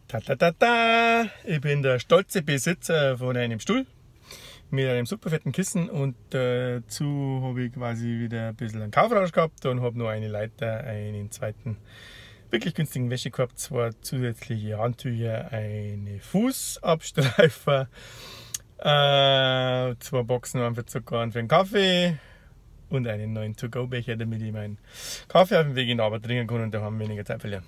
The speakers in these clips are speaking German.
Ta, ta, ta, ta. Ich bin der stolze Besitzer von einem Stuhl mit einem super fetten Kissen und dazu habe ich quasi wieder ein bisschen einen Kaufrausch gehabt und habe noch eine Leiter, einen zweiten wirklich günstigen Wäschekorb, zwei zusätzliche Handtücher, eine Fußabstreifer, zwei Boxen, einen für Zucker und für den Kaffee und einen neuen To-Go-Becher, damit ich meinen Kaffee auf dem Weg in die Arbeit trinken kann und da haben wir weniger Zeit verlieren.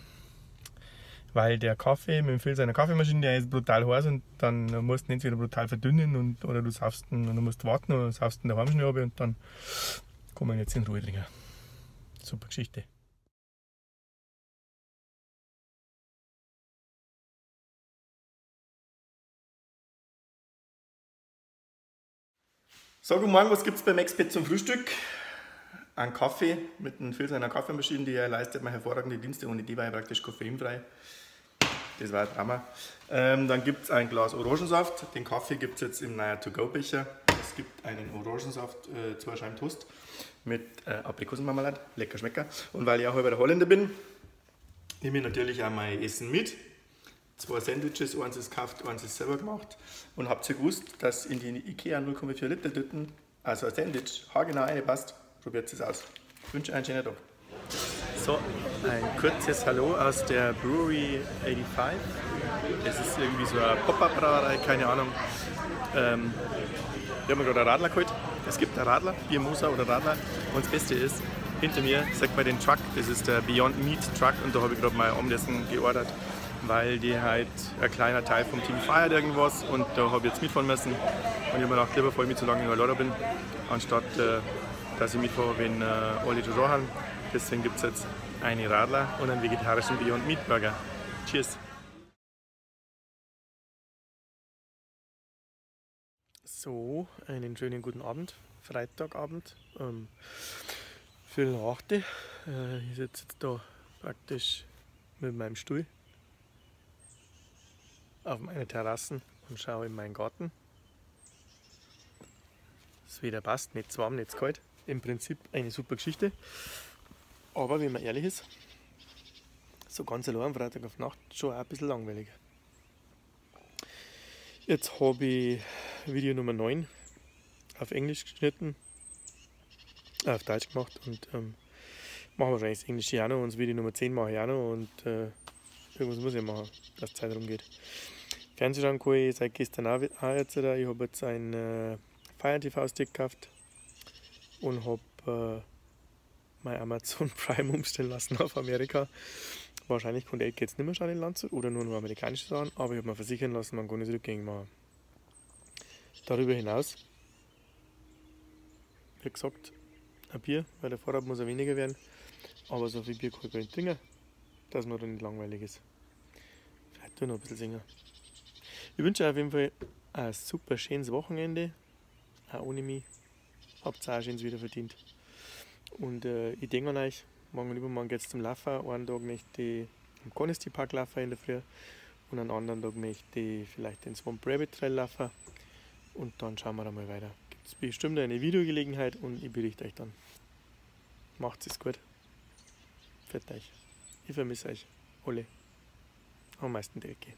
Weil der Kaffee mit dem Filter einer Kaffeemaschine, der ist brutal heiß und dann musst du ihn entweder brutal verdünnen oder du saufst ihn und du musst warten oder du saufst ihn daheim schnell runter und dann kann man jetzt in Ruhe trinken. Super Geschichte. So, guten Morgen, was gibt es beim Expert zum Frühstück? Ein Kaffee mit einem Filter einer Kaffeemaschine, die leistet mir hervorragende Dienste, ohne die war ich praktisch koffeinfrei. Das war ein Drama. Dann gibt es ein Glas Orangensaft. Den Kaffee gibt es jetzt im neuen To-Go-Becher. Es gibt einen Orangensaft, 2 Scheiben Toast mit Aprikosenmarmelade. Lecker Schmecker. Und weil ich auch halber der Holländer bin, nehme ich natürlich auch mein Essen mit. 2 Sandwiches, eins ist gekauft, eins ist selber gemacht. Und habt ihr gewusst, dass in die Ikea 0,4 Liter Tüten, also ein Sandwich, haargenau reinpasst? Probiert es aus. Ich wünsche einen schönen Tag. So, ein kurzes Hallo aus der Brewery 85. Es ist irgendwie so eine Pop-Up-Brauerei, keine Ahnung. Wir haben gerade einen Radler geholt. Es gibt einen Radler, Biermoser oder Radler. Und das Beste ist, hinter mir, sagt man den Truck, das ist der Beyond Meat Truck. Und da habe ich gerade mal Abendessen geordert, weil die halt ein kleiner Teil vom Team feiert irgendwas. Und da habe ich jetzt mitfahren müssen. Und ich habe mir gedacht, lieber fahre ich mit, solange ich in Lader bin, anstatt dass ich mitfahre, wenn alle schon haben. Deswegen gibt es jetzt eine Radler und einen vegetarischen Beyond Meat Burger. Cheers! So, einen schönen guten Abend, Freitagabend, Viertel nach 8. Ich sitze jetzt da praktisch mit meinem Stuhl auf meiner Terrasse und schaue in meinen Garten. Das Wetter passt, nicht zu warm, nicht zu kalt. Im Prinzip eine super Geschichte. Aber wenn man ehrlich ist, so ganz allein am Freitag auf Nacht schon auch ein bisschen langweilig. Jetzt habe ich Video Nummer 9 auf Englisch geschnitten, auf Deutsch gemacht und mache wahrscheinlich das Englische auch noch und das Video Nummer 10 mache ich auch noch und irgendwas muss ich machen, dass die Zeit rumgeht. Fernsehschauen kann ich seit gestern auch jetzt. Ich habe jetzt einen Fire TV Stick gekauft und habe mein Amazon Prime umstellen lassen auf Amerika. Wahrscheinlich konnte ich jetzt nicht mehr schauen in Landshut oder nur amerikanische Sachen, aber ich habe mir versichern lassen, man kann es rückgängig machen. Darüber hinaus, wie gesagt, ein Bier, weil der Vorrat muss ja weniger werden, aber so viel Bier kann ich gar nicht trinken, dass mir dann nicht langweilig ist. Vielleicht tue ich noch ein bisschen singen. Ich wünsche euch auf jeden Fall ein super schönes Wochenende, auch ohne mich. Habt ihr auch schönes wieder verdient. Und ich denke an euch, morgen und übermorgen geht es zum Laufen. Einen Tag möchte ich im Conisty Park laufen in der Früh und einen anderen Tag möchte ich vielleicht den Swamp Rabbit Trail laufen. Und dann schauen wir mal weiter. Gibt es bestimmt eine Videogelegenheit und ich berichte euch dann. Macht es gut. Für euch. Ich vermisse euch alle. Am meisten die Ecke.